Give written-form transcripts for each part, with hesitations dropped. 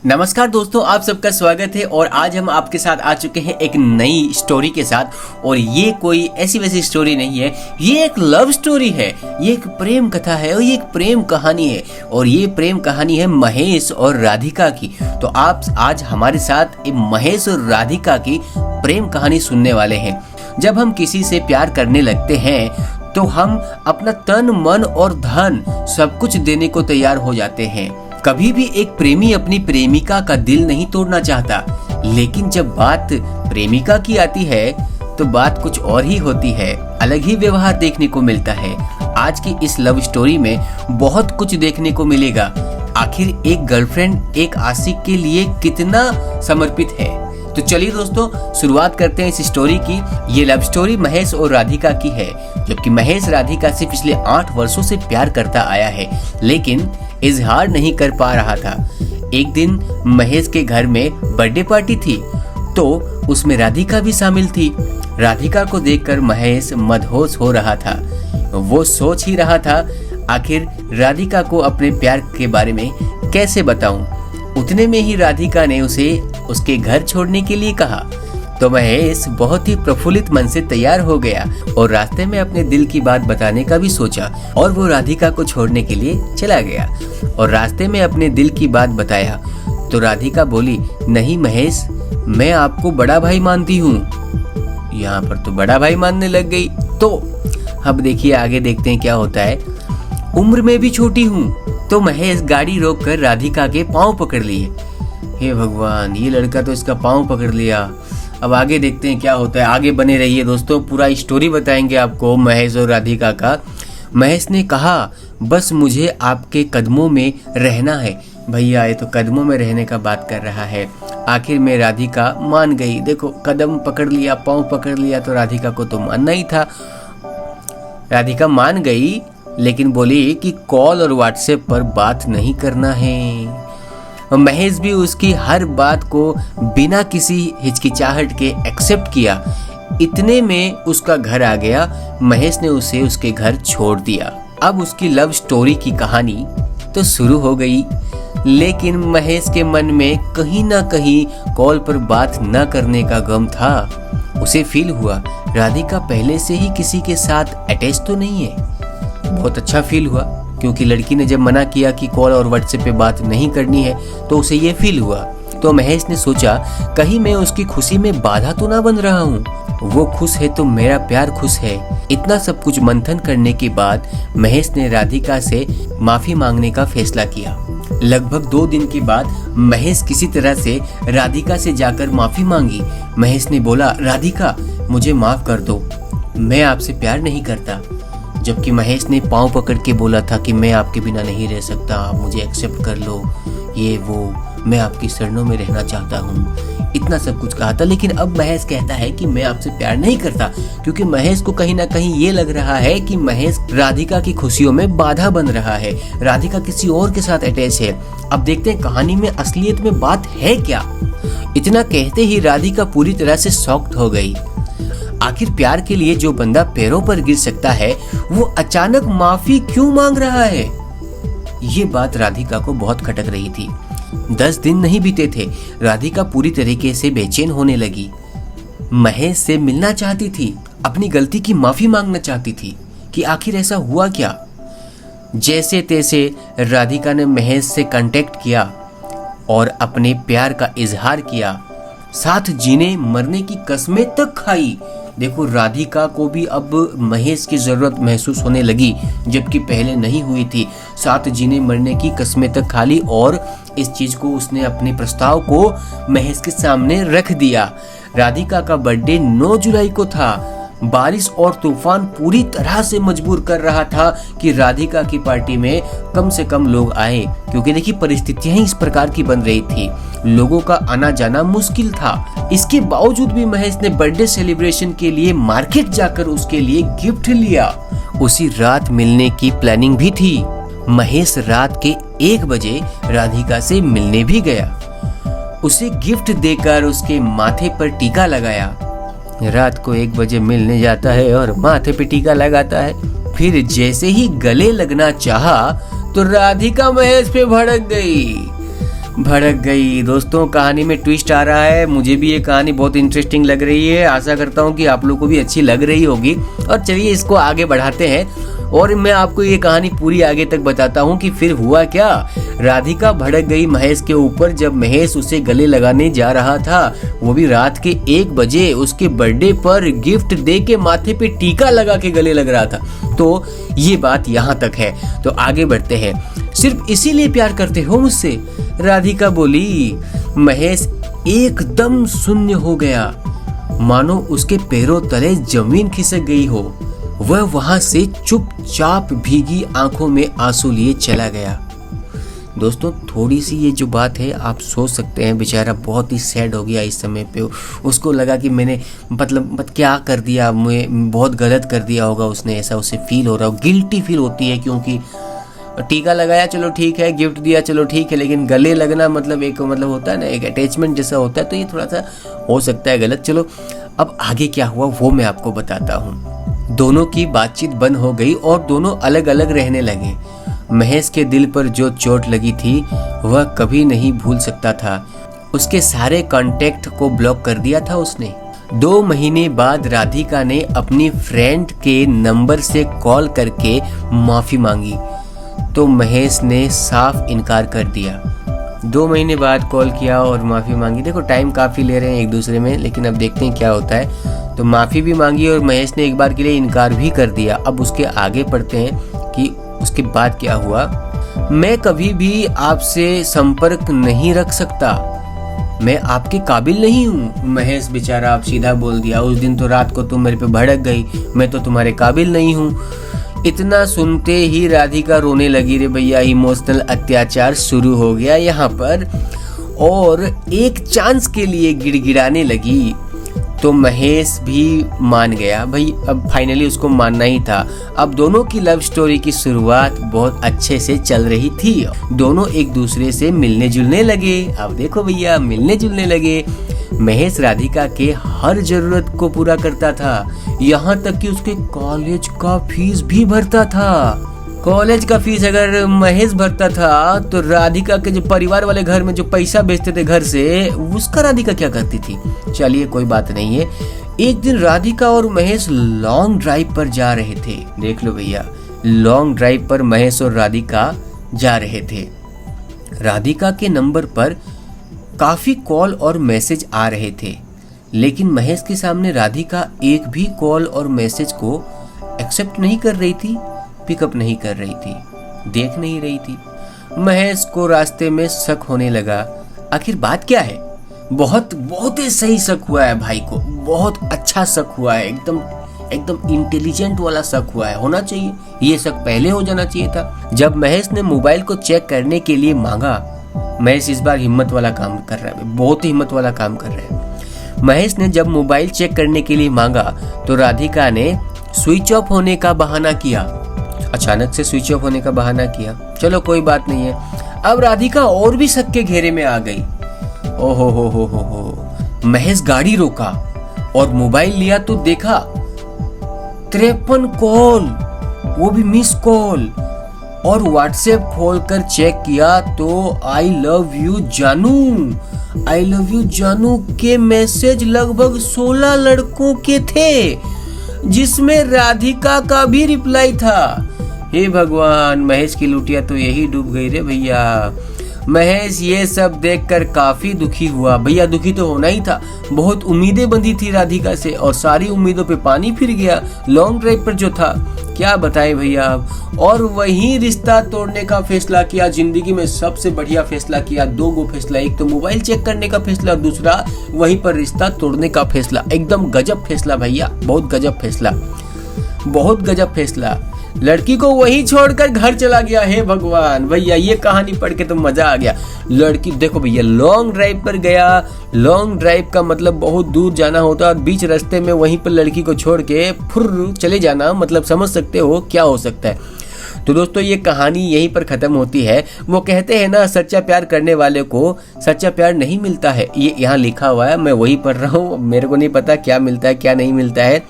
नमस्कार दोस्तों, आप सबका स्वागत है। और आज हम आपके साथ आ चुके हैं एक नई स्टोरी के साथ। और ये कोई ऐसी वैसी स्टोरी नहीं है, ये एक लव स्टोरी है, ये एक प्रेम कथा है और ये एक प्रेम कहानी है। और ये प्रेम कहानी है महेश और राधिका की। तो आप आज हमारे साथ महेश और राधिका की प्रेम कहानी सुनने वाले हैं। जब हम किसी से प्यार करने लगते हैं तो हम अपना तन मन और धन सब कुछ देने को तैयार हो जाते हैं। कभी भी एक प्रेमी अपनी प्रेमिका का दिल नहीं तोड़ना चाहता, लेकिन जब बात प्रेमिका की आती है तो बात कुछ और ही होती है। अलग ही व्यवहार देखने को मिलता है। आज की इस लव स्टोरी में बहुत कुछ देखने को मिलेगा। आखिर एक गर्लफ्रेंड एक आशिक के लिए कितना समर्पित है। तो चलिए दोस्तों, शुरुआत करते हैं इस स्टोरी की। ये लव स्टोरी महेश और राधिका की है। जबकि महेश राधिका से पिछले 8 वर्षों से प्यार करता आया है, लेकिन इजहार नहीं कर पा रहा था। एक दिन महेश के घर में बर्थडे पार्टी थी, तो उसमें राधिका भी शामिल थी। राधिका को देखकर महेश मदहोश हो रहा था। वो सोच ही रहा था, आखिर राधिका को अपने प्यार के बारे में कैसे बताऊं। उतने में ही राधिका ने उसे उसके घर छोड़ने के लिए कहा। तो महेश बहुत ही प्रफुल्लित मन से तैयार हो गया और रास्ते में अपने दिल की बात बताने का भी सोचा। और वो राधिका को छोड़ने के लिए चला गया और रास्ते में अपने दिल की बात बताया। तो राधिका बोली, नहीं महेश, मैं आपको बड़ा भाई मानती हूँ। यहाँ पर तो बड़ा भाई मानने लग गई। तो अब देखिए, आगे देखते हैं क्या होता है। उम्र में भी छोटी हूँ। तो महेश गाड़ी रोककर राधिका के पाँव पकड़ लिए। हे भगवान, ये लड़का तो इसका पाँव पकड़ लिया। अब आगे देखते हैं क्या होता है। आगे बने रहिए दोस्तों, पूरा स्टोरी बताएंगे आपको महेश और राधिका का। महेश ने कहा, बस मुझे आपके कदमों में रहना है। भैया, ये तो कदमों में रहने का बात कर रहा है। आखिर में राधिका मान गई। देखो, कदम पकड़ लिया, पाँव पकड़ लिया, तो राधिका को तो मानना ही था। राधिका मान गई, लेकिन बोली कि कॉल और व्हाट्सएप पर बात नहीं करना है। महेश भी उसकी हर बात को बिना किसी हिचकिचाहट के एक्सेप्ट किया। इतने में उसका घर आ गया। महेश ने उसे उसके घर छोड़ दिया। अब उसकी लव स्टोरी की कहानी तो शुरू हो गई, लेकिन महेश के मन में कहीं ना कहीं कॉल पर बात न करने का गम था। उसे फील हुआ, राधिका पहले से ही किसी के साथ अटैच तो नहीं है। बहुत अच्छा फील हुआ, क्योंकि लड़की ने जब मना किया कि कॉल और व्हाट्सएप पे बात नहीं करनी है, तो उसे ये फील हुआ। तो महेश ने सोचा, कहीं मैं उसकी खुशी में बाधा तो ना बन रहा हूँ। वो खुश है तो मेरा प्यार खुश है। इतना सब कुछ मंथन करने के बाद महेश ने राधिका से माफी मांगने का फैसला किया। लगभग 2 दिन के बाद महेश किसी तरह से राधिका से जाकर माफी मांगी। महेश ने बोला, राधिका, मुझे माफ कर दो, मैं आपसे प्यार नहीं करता। जबकि महेश ने पाँव पकड़ के बोला था कि मैं आपके बिना नहीं रह सकता, आप मुझे एक्सेप्ट कर लो, ये वो, मैं आपकी शरणों में रहना चाहता हूँ। इतना सब कुछ कहा था। लेकिन अब महेश कहता है कि मैं आपसे प्यार नहीं करता, क्योंकि महेश को कहीं ना कहीं ये लग रहा है कि महेश राधिका की खुशियों में बाधा बन रहा है। राधिका किसी और के साथ अटैच है। अब देखते हैं कहानी में असलियत में बात है क्या। इतना कहते ही राधिका पूरी तरह से शॉक्ड हो गई। आखिर प्यार के लिए जो बंदा पैरों पर गिर सकता है, वो अचानक माफी क्यों मांग रहा है? ये बात राधिका को बहुत खटक रही थी। 10 दिन नहीं बीते थे, राधिका पूरी तरीके से बेचैन होने लगी। महेश से मिलना चाहती थी, अपनी गलती की माफी मांगना चाहती थी कि आखिर ऐसा हुआ क्या। जैसे तैसे राधिका ने महेश से कांटेक्ट किया और अपने प्यार का इजहार किया। साथ जीने मरने की कस्में तक खाई। देखो, राधिका को भी अब महेश की जरूरत महसूस होने लगी, जबकि पहले नहीं हुई थी। साथ जीने मरने की कस्में तक खा ली और इस चीज को उसने अपने प्रस्ताव को महेश के सामने रख दिया। राधिका का बर्थडे 9 जुलाई को था। बारिश और तूफान पूरी तरह से मजबूर कर रहा था कि राधिका की पार्टी में कम से कम लोग आए, क्योंकि देखिए परिस्थितियां ही इस प्रकार की बन रही थी। लोगों का आना जाना मुश्किल था। इसके बावजूद भी महेश ने बर्थडे सेलिब्रेशन के लिए मार्केट जाकर उसके लिए गिफ्ट लिया। उसी रात मिलने की प्लानिंग भी थी। महेश रात के 1 बजे राधिका से मिलने भी गया। उसे गिफ्ट देकर उसके माथे पर टीका लगाया। रात को 1 बजे मिलने जाता है और माथे पे टीका लगाता है। फिर जैसे ही गले लगना चाहा तो राधिका महेश पे भड़क गई। भड़क गई। दोस्तों कहानी में ट्विस्ट आ रहा है, मुझे भी ये कहानी बहुत इंटरेस्टिंग लग रही है। आशा करता हूँ कि आप लोगों को भी अच्छी लग रही होगी। और चलिए इसको आगे बढ़ाते हैं और मैं आपको ये कहानी पूरी आगे तक बताता हूँ कि फिर हुआ क्या। राधिका भड़क गई महेश के ऊपर जब महेश उसे गले लगाने जा रहा था, वो भी रात के 1 बजे उसके बर्थडे पर गिफ्ट दे के माथे पे टीका लगा के गले लग रहा था। तो ये बात यहाँ तक है, तो आगे बढ़ते हैं। सिर्फ इसीलिए प्यार करते हो मुझसे? राधिका बोली। महेश एकदम शून्य हो गया, मानो उसके पैरों तले जमीन खिसक गई हो। वह वहां से चुपचाप भीगी आंखों में आंसू लिए चला गया। दोस्तों थोड़ी सी ये जो बात है आप सोच सकते हैं, बेचारा बहुत ही सैड हो गया इस समय पे। उसको लगा कि मैंने मतलब क्या कर दिया, मैं बहुत गलत कर दिया होगा उसने, ऐसा उसे फील हो रहा हो। गिल्टी फील होती है क्योंकि टीका लगाया चलो ठीक है, गिफ्ट दिया चलो ठीक है, लेकिन गले लगना मतलब एक मतलब होता है ना, एक अटैचमेंट जैसा होता है, तो ये थोड़ा सा हो सकता है गलत। चलो अब आगे क्या हुआ वो मैं आपको बताता हूँ। दोनों की बातचीत बंद हो गई और दोनों अलग अलग रहने लगे। महेश के दिल पर जो चोट लगी थी वह कभी नहीं भूल सकता था। उसके सारे कांटेक्ट को ब्लॉक कर दिया था उसने। 2 महीने बाद राधिका ने अपनी फ्रेंड के नंबर से कॉल करके माफी मांगी, तो महेश ने साफ इनकार कर दिया। 2 महीने बाद कॉल किया और माफी मांगी। देखो टाइम काफी ले रहे हैं एक दूसरे में, लेकिन अब देखते हैं क्या होता है। तो माफी भी मांगी और महेश ने एक बार के लिए इनकार भी कर दिया। अब उसके आगे पढ़ते हैं कि उसके बाद क्या हुआ। मैं कभी भी आपसे संपर्क नहीं रख सकता, मैं आपके काबिल नहीं हूँ। महेश बेचारा अब सीधा बोल दिया, उस दिन तो रात को तुम मेरे पे भड़क गई, मैं तो तुम्हारे काबिल नहीं हूँ। इतना सुनते ही राधिका रोने लगी। रे भैया, इमोशनल अत्याचार शुरू हो गया यहाँ पर, और एक चांस के लिए गिड़गिड़ाने लगी। तो महेश भी मान गया भाई, अब फाइनली उसको मानना ही था। अब दोनों की लव स्टोरी की शुरुआत बहुत अच्छे से चल रही थी। दोनों एक दूसरे से मिलने जुलने लगे। अब देखो भैया, मिलने जुलने लगे। महेश राधिका के हर जरूरत को पूरा करता था, यहाँ तक कि उसके कॉलेज का फीस भी भरता था। कॉलेज का फीस अगर महेश भरता था तो राधिका के जो परिवार वाले घर में जो पैसा भेजते थे घर से, उसका राधिका क्या करती थी? चलिए कोई बात नहीं है। एक दिन राधिका और महेश लॉन्ग ड्राइव पर जा रहे थे। देख लो भैया, लॉन्ग ड्राइव पर महेश और राधिका जा रहे थे। राधिका के नंबर पर काफी कॉल और मैसेज आ रहे थे, लेकिन महेश के सामने राधिका एक भी कॉल और मैसेज को एक्सेप्ट नहीं कर रही थी, पिकअप नहीं कर रही थी, देख नहीं रही थी। महेश को रास्ते में शक होने लगा, आखिर बात क्या है? बहुत ही सही शक हुआ है भाई को, बहुत अच्छा शक हुआ है, एकदम इंटेलिजेंट वाला शक हुआ है, होना चाहिए ये शक पहले हो जाना चाहिए था। जब महेश ने मोबाइल को चेक करने के लिए मांगा, महेश इस बार हिम्मत वाला काम कर रहा है, बहुत ही हिम्मत वाला काम कर रहा है। महेश ने जब मोबाइल चेक करने के लिए मांगा तो राधिका ने स्विच ऑफ होने का बहाना किया। अचानक से स्विच ऑफ होने का बहाना किया, चलो कोई बात नहीं है। अब राधिका और भी शक के घेरे में आ गई। ओहो हो। महेश गाड़ी रोका और मोबाइल लिया तो देखा 53 कॉल, वो भी मिस कॉल। और व्हाट्सएप खोलकर चेक किया तो आई लव यू जानू के मैसेज लगभग 16 लड़कों के थे, जिसमें राधिका का भी रिप्लाई था। हे भगवान, महेश की लुटिया तो यही डूब गई रे भैया। महेश ये सब देखकर काफी दुखी हुआ। भैया दुखी तो होना ही था, बहुत उम्मीदें बंधी थी राधिका से और सारी उम्मीदों पे पानी फिर गया। लॉन्ग ड्राइव पर जो था, क्या बताएं भैया। और वही रिश्ता तोड़ने का फैसला किया, जिंदगी में सबसे बढ़िया फैसला किया। 2 गो फैसला, एक तो मोबाइल चेक करने का फैसला, दूसरा वहीं पर रिश्ता तोड़ने का फैसला। एकदम गजब फैसला भैया, बहुत गजब फैसला। लड़की को वहीं छोड़कर घर चला गया। हे भगवान भैया, ये कहानी पढ़ के तो मजा आ गया। लड़की देखो भैया, लॉन्ग ड्राइव पर गया। लॉन्ग ड्राइव का मतलब बहुत दूर जाना होता है और बीच रास्ते में वहीं पर लड़की को छोड़ के फुर्र चले जाना, मतलब समझ सकते हो क्या हो सकता है। तो दोस्तों ये कहानी यहीं पर खत्म होती है। वो कहते हैं ना, सच्चा प्यार करने वाले को सच्चा प्यार नहीं मिलता है। ये यहाँ लिखा हुआ है, मैं वही पढ़ रहा हूँ, मेरे को नहीं पता क्या मिलता है क्या नहीं मिलता है।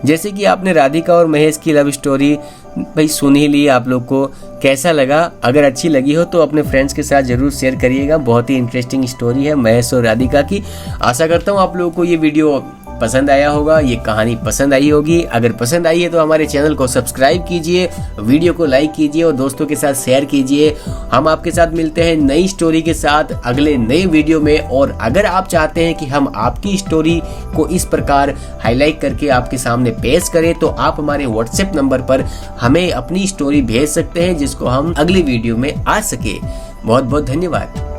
जैसे कि आपने राधिका और महेश की लव स्टोरी भाई सुन ही लिए आप लोग को, कैसा लगा? अगर अच्छी लगी हो तो अपने फ्रेंड्स के साथ जरूर शेयर करिएगा। बहुत ही इंटरेस्टिंग स्टोरी है महेश और राधिका की। आशा करता हूँ आप लोगों को ये वीडियो पसंद आया होगा, ये कहानी पसंद आई होगी। अगर पसंद आई है तो हमारे चैनल को सब्सक्राइब कीजिए, वीडियो को लाइक कीजिए और दोस्तों के साथ शेयर कीजिए। हम आपके साथ मिलते हैं नई स्टोरी के साथ अगले नए वीडियो में। और अगर आप चाहते हैं कि हम आपकी स्टोरी को इस प्रकार हाईलाइट करके आपके सामने पेश करें तो आप हमारे व्हाट्सएप नंबर पर हमें अपनी स्टोरी भेज सकते हैं, जिसको हम अगली वीडियो में आ सके। बहुत बहुत धन्यवाद।